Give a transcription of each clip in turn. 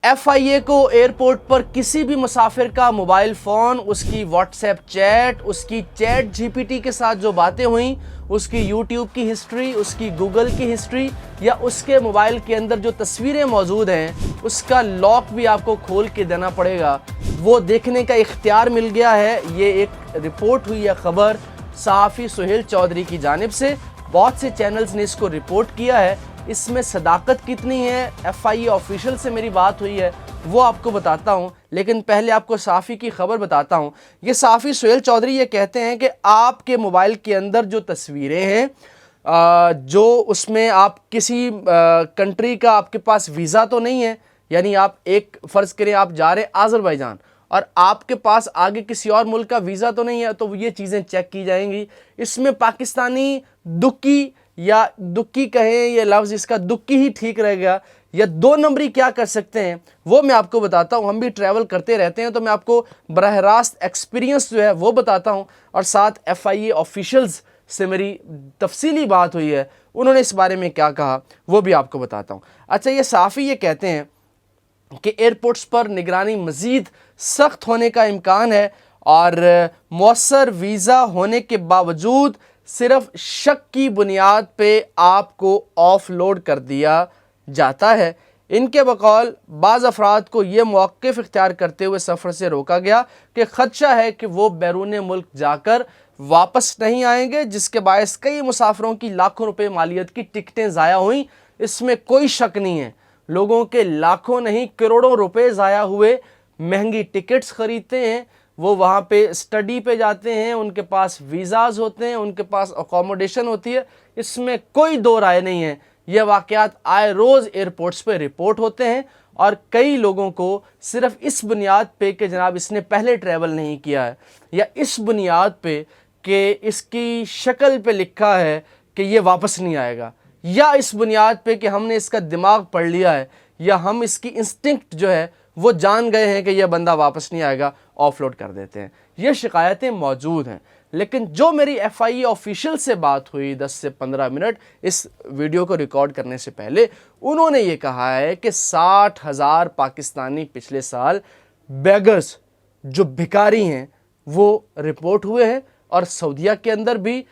FIA को airport पर किसी भी मुसाफिर का मोबाइल फ़ोन, उसकी व्हाट्सएप चैट, उसकी चैट GPT के साथ जो बातें हुई, उसकी यूट्यूब की हिस्ट्री, उसकी गूगल की हिस्ट्री या उसके मोबाइल के अंदर जो तस्वीरें मौजूद हैं उसका लॉक भी आपको खोल के देना पड़ेगा। वो देखने का इख्तियार मिल गया है। ये एक रिपोर्ट हुई है ख़बर सहाफ़ी सुहेल चौधरी की जानिब से। बहुत से चैनल्स ने इसको रिपोर्ट किया है। इसमें सदाकत कितनी है, FIA ऑफिशियल से मेरी बात हुई है, वो आपको बताता हूँ। लेकिन पहले आपको सहाफ़ी की ख़बर बताता हूँ। ये सहाफ़ी सुहेल चौधरी ये कहते हैं कि आपके मोबाइल के अंदर जो तस्वीरें हैं, जो उसमें आप किसी कंट्री का आपके पास वीज़ा तो नहीं है, यानी आप एक फ़र्ज़ करें आप जा रहे हैं आज़रबाईजान और आपके पास आगे किसी और मुल्क का वीज़ा तो नहीं है, तो ये चीज़ें चेक की जाएंगी। इसमें पाकिस्तानी दुक्की या दुक्की कहें, ये लफ्ज़ इसका दुक्की ही ठीक रहेगा, या दो नंबरी क्या कर सकते हैं वो मैं आपको बताता हूँ। हम भी ट्रैवल करते रहते हैं तो मैं आपको बराह रास्त एक्सपीरियंस जो है वो बताता हूँ, और साथ FIA ऑफिशियल्स से मेरी तफसीली बात हुई है, उन्होंने इस बारे में क्या कहा वो भी आपको बताता हूँ। अच्छा, ये सहाफ़ी ये कहते हैं कि एयरपोर्ट्स पर निगरानी मज़ीद सख्त होने का इम्कान है और मौसर वीज़ा होने के बावजूद सिर्फ शक की बुनियाद पे आपको ऑफलोड कर दिया जाता है। इनके बकौल बाज़ अफराद को ये मौक़िफ़ इख्तियार करते हुए सफ़र से रोका गया कि ख़दशा है कि वो बैरून मुल्क जाकर वापस नहीं आएंगे, जिसके बायस कई मुसाफिरों की लाखों रुपए मालियत की टिकटें ज़ाया हुई। इसमें कोई शक नहीं है, लोगों के लाखों नहीं करोड़ों रुपए ज़ाया हुए। महंगी टिकट्स ख़रीदते हैं, वो वहाँ पे स्टडी पे जाते हैं, उनके पास वीज़ाज़ होते हैं, उनके पास अकोमोडेशन होती है, इसमें कोई दो राय नहीं है। ये वाक़यात आए रोज़ एयरपोर्ट्स पे रिपोर्ट होते हैं और कई लोगों को सिर्फ इस बुनियाद पे कि जनाब इसने पहले ट्रैवल नहीं किया है, या इस बुनियाद पे कि इसकी शक्ल पे लिखा है कि ये वापस नहीं आएगा, या इस बुनियाद पे कि हमने इसका दिमाग पढ़ लिया है, या हम इसकी इंस्टिंक्ट जो है वो जान गए हैं कि यह बंदा वापस नहीं आएगा, ऑफलोड कर देते हैं। ये शिकायतें मौजूद हैं। लेकिन जो मेरी FIA ऑफिशियल से बात हुई 10 से 15 मिनट इस वीडियो को रिकॉर्ड करने से पहले, उन्होंने ये कहा है कि 60,000 पाकिस्तानी पिछले साल बेगर्स जो भिखारी हैं वो रिपोर्ट हुए हैं, और सऊदीया के अंदर भी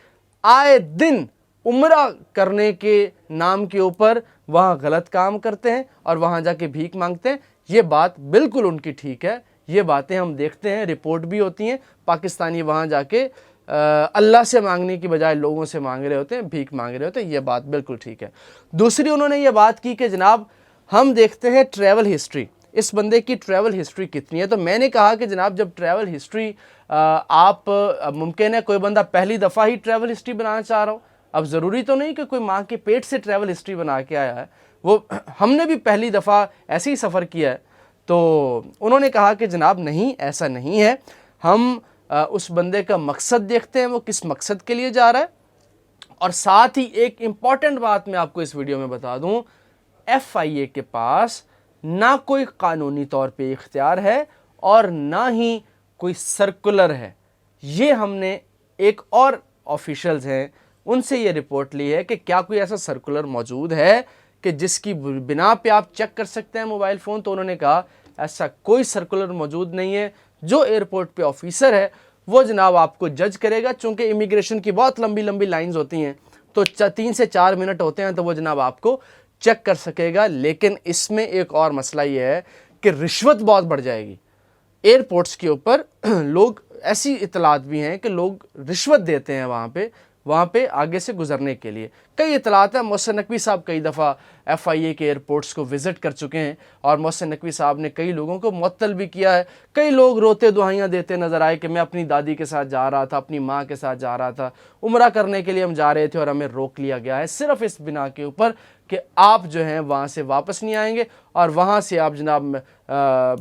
आए दिन उम्रा करने के नाम के ऊपर वहाँ गलत काम करते हैं और वहाँ जाके भीख मांगते हैं। ये बात बिल्कुल उनकी ठीक है, ये बातें हम देखते हैं, रिपोर्ट भी होती हैं। पाकिस्तानी वहाँ जाके अल्लाह से मांगने की बजाय लोगों से मांग रहे होते हैं, भीख मांग रहे होते हैं, ये बात बिल्कुल ठीक है। दूसरी उन्होंने ये बात की कि जनाब हम देखते हैं ट्रैवल हिस्ट्री, इस बंदे की ट्रैवल हिस्ट्री कितनी है। तो मैंने कहा कि जनाब जब ट्रैवल हिस्ट्री आप मुमकिन है कोई बंदा पहली दफ़ा ही ट्रैवल हिस्ट्री बनाना चाह रहा हो, अब ज़रूरी तो नहीं कि कोई माँ के पेट से ट्रैवल हिस्ट्री बना के आया है, वो हमने भी पहली दफ़ा ऐसे ही सफ़र किया है। तो उन्होंने कहा कि जनाब नहीं, ऐसा नहीं है, हम उस बंदे का मकसद देखते हैं, वो किस मकसद के लिए जा रहा है। और साथ ही एक इम्पॉर्टेंट बात मैं आपको इस वीडियो में बता दूं, FIA के पास ना कोई कानूनी तौर पे इख्तियार है और ना ही कोई सर्कुलर है। ये हमने एक और ऑफिशियल्स हैं उनसे ये रिपोर्ट ली है कि क्या कोई ऐसा सर्कुलर मौजूद है कि जिसकी बिना पे आप चेक कर सकते हैं मोबाइल फ़ोन। तो उन्होंने कहा ऐसा कोई सर्कुलर मौजूद नहीं है। जो एयरपोर्ट पे ऑफिसर है वो जनाब आपको जज करेगा, चूँकि इमिग्रेशन की बहुत लंबी लंबी लाइंस होती हैं तो 3 से 4 मिनट होते हैं, तो वो जनाब आपको चेक कर सकेगा। लेकिन इसमें एक और मसला ये है कि रिश्वत बहुत बढ़ जाएगी एयरपोर्ट्स के ऊपर। लोग, ऐसी इतलात भी हैं कि लोग रिश्वत देते हैं वहाँ पे आगे से गुजरने के लिए। कई इतलात हैं, मोहसिन नकवी साहब कई दफ़ा FIA के एयरपोर्ट्स को विज़िट कर चुके हैं और मोहसिन नकवी साहब ने कई लोगों को मुअत्तल भी किया है। कई लोग रोते दुआइयाँ देते नज़र आए कि मैं अपनी दादी के साथ जा रहा था, अपनी माँ के साथ जा रहा था, उम्रा करने के लिए हम जा रहे थे और हमें रोक लिया गया है सिर्फ़ इस बिना के ऊपर कि आप जो हैं वहाँ से वापस नहीं आएंगे और वहाँ से आप जनाब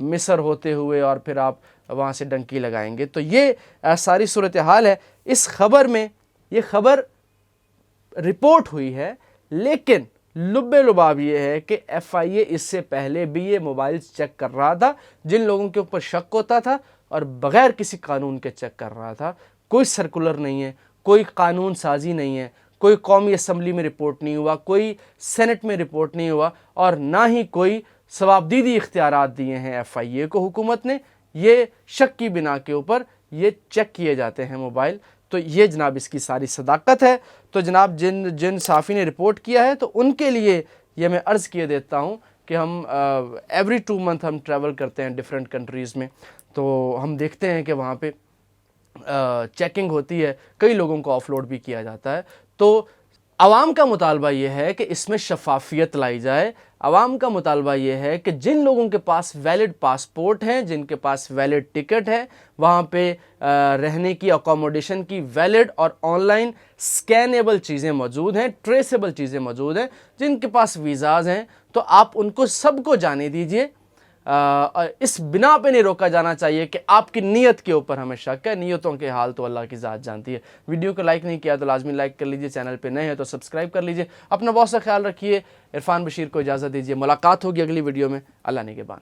मिस्र होते हुए और फिर आप वहाँ से डंकी लगाएंगे। तो ये सारी सूरत हाल है। इस खबर में ये खबर रिपोर्ट हुई है, लेकिन लुब्बे लुबाब ये है कि FIA इससे पहले भी ये मोबाइल चेक कर रहा था जिन लोगों के ऊपर शक होता था, और बग़ैर किसी कानून के चेक कर रहा था। कोई सर्कुलर नहीं है, कोई कानून साजी नहीं है, कोई कौमी असम्बली में रिपोर्ट नहीं हुआ, कोई सेनेट में रिपोर्ट नहीं हुआ, और ना ही कोई ثوابدیدی اختیارات دیے ہیں FIA کو حکومت نے، یہ شک کی بنا کے اوپر یہ چیک کیے جاتے ہیں موبائل. تو یہ جناب اس کی ساری صداقت ہے. تو جناب جن صحافی نے رپورٹ کیا ہے تو ان کے لیے یہ میں عرض کیے دیتا ہوں کہ ہم ایوری 2 منتھ ہم ٹریول کرتے ہیں ڈیفرنٹ کنٹریز میں، تو ہم دیکھتے ہیں کہ وہاں پہ چیکنگ ہوتی ہے، کئی لوگوں کو آف لوڈ بھی کیا جاتا ہے. تو عوام کا مطالبہ یہ ہے کہ اس میں شفافیت لائی جائے. عوام کا مطالبہ یہ ہے کہ جن لوگوں کے پاس ویلڈ پاسپورٹ ہیں، جن کے پاس ویلڈ ٹکٹ ہے، وہاں پہ رہنے کی اکوموڈیشن کی ویلڈ اور آن لائن سکینیبل چیزیں موجود ہیں، ٹریسیبل چیزیں موجود ہیں، جن کے پاس ویزاز ہیں، تو آپ ان کو سب کو جانے دیجئے. اس بنا پہ نہیں روکا جانا چاہیے کہ آپ کی نیت کے اوپر ہمیں شک ہے. نیتوں کے حال تو اللہ کی ذات جانتی ہے. ویڈیو کو لائک نہیں کیا تو لازمی لائک کر لیجئے، چینل پہ نئے ہیں تو سبسکرائب کر لیجئے. اپنا بہت سا خیال رکھیے. عرفان بشیر کو اجازت دیجیے، ملاقات ہوگی اگلی ویڈیو میں. اللہ نگہبان.